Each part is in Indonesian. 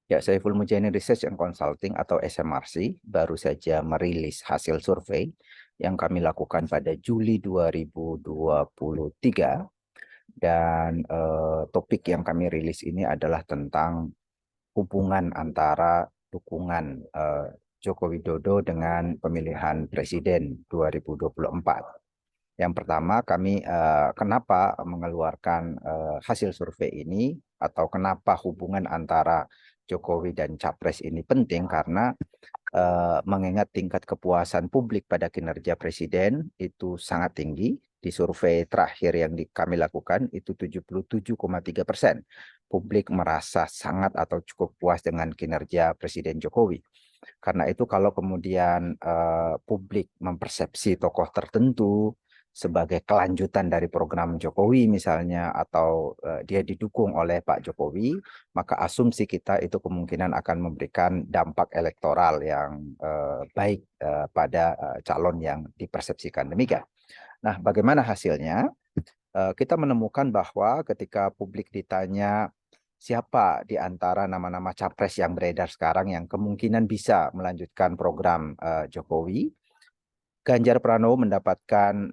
Ya, Saiful Mujani Research and Consulting atau SMRC baru saja merilis hasil survei yang kami lakukan pada Juli 2023 dan topik yang kami rilis ini adalah tentang hubungan antara dukungan Joko Widodo dengan pemilihan presiden 2024. Yang pertama, kami kenapa mengeluarkan hasil survei ini atau kenapa hubungan antara Jokowi dan Capres ini penting karena mengingat tingkat kepuasan publik pada kinerja presiden itu sangat tinggi. Di survei terakhir yang kami lakukan itu 77,3%. Publik merasa sangat atau cukup puas dengan kinerja Presiden Jokowi. Karena itu kalau kemudian publik mempersepsi tokoh tertentu sebagai kelanjutan dari program Jokowi misalnya atau dia didukung oleh Pak Jokowi, maka asumsi kita itu kemungkinan akan memberikan dampak elektoral yang baik pada calon yang dipersepsikan demikian. Nah, bagaimana hasilnya? Kita menemukan bahwa ketika publik ditanya siapa di antara nama-nama capres yang beredar sekarang yang kemungkinan bisa melanjutkan program Jokowi, Ganjar Pranowo mendapatkan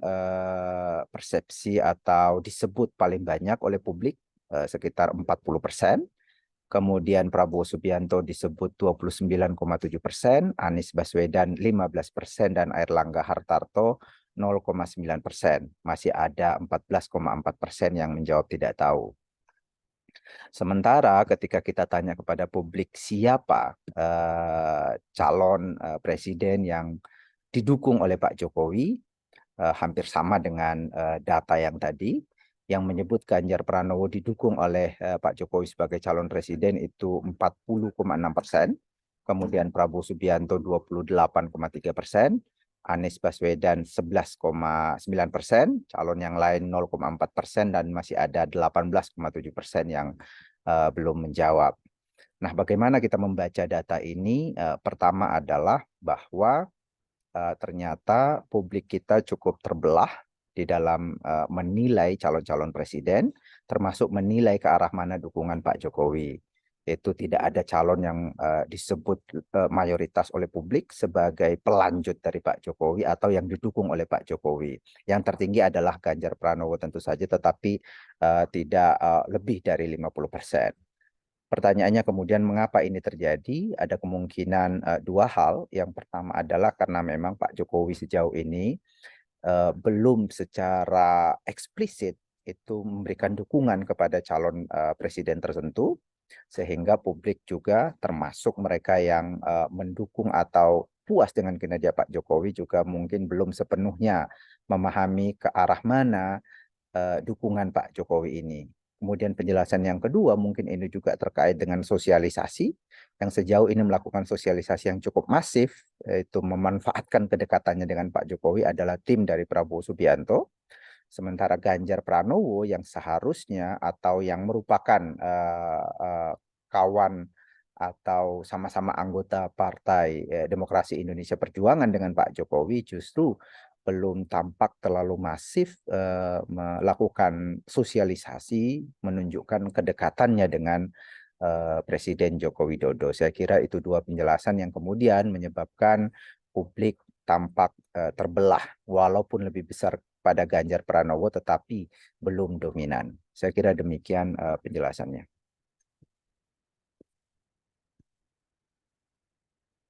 persepsi atau disebut paling banyak oleh publik sekitar 40%. Kemudian Prabowo Subianto disebut 29,7%, Anies Baswedan 15%, dan Airlangga Hartarto 0,9%. Masih ada 14,4% yang menjawab tidak tahu. Sementara ketika kita tanya kepada publik siapa calon presiden yang didukung oleh Pak Jokowi, hampir sama dengan data yang tadi, yang menyebut Ganjar Pranowo didukung oleh Pak Jokowi sebagai calon presiden itu 40,6%, kemudian Prabowo Subianto 28,3%, Anies Baswedan 11,9%, calon yang lain 0,4%, dan masih ada 18,7% yang belum menjawab. Nah, bagaimana kita membaca data ini? Pertama adalah bahwa ternyata publik kita cukup terbelah di dalam menilai calon-calon presiden, termasuk menilai ke arah mana dukungan Pak Jokowi. Itu tidak ada calon yang disebut mayoritas oleh publik sebagai pelanjut dari Pak Jokowi atau yang didukung oleh Pak Jokowi. Yang tertinggi adalah Ganjar Pranowo tentu saja, tetapi tidak lebih dari 50%. Pertanyaannya kemudian mengapa ini terjadi? Ada kemungkinan dua hal. Yang pertama adalah karena memang Pak Jokowi sejauh ini belum secara eksplisit itu memberikan dukungan kepada calon presiden tertentu, sehingga publik juga termasuk mereka yang mendukung atau puas dengan kinerja Pak Jokowi juga mungkin belum sepenuhnya memahami ke arah mana dukungan Pak Jokowi ini. Kemudian penjelasan yang kedua mungkin ini juga terkait dengan sosialisasi yang sejauh ini melakukan sosialisasi yang cukup masif, yaitu memanfaatkan kedekatannya dengan Pak Jokowi adalah tim dari Prabowo Subianto. Sementara Ganjar Pranowo yang seharusnya atau yang merupakan kawan atau sama-sama anggota Partai Demokrasi Indonesia Perjuangan dengan Pak Jokowi justru belum tampak terlalu masif melakukan sosialisasi, menunjukkan kedekatannya dengan Presiden Joko Widodo. Saya kira itu dua penjelasan yang kemudian menyebabkan publik tampak terbelah, walaupun lebih besar pada Ganjar Pranowo, tetapi belum dominan. Saya kira demikian penjelasannya.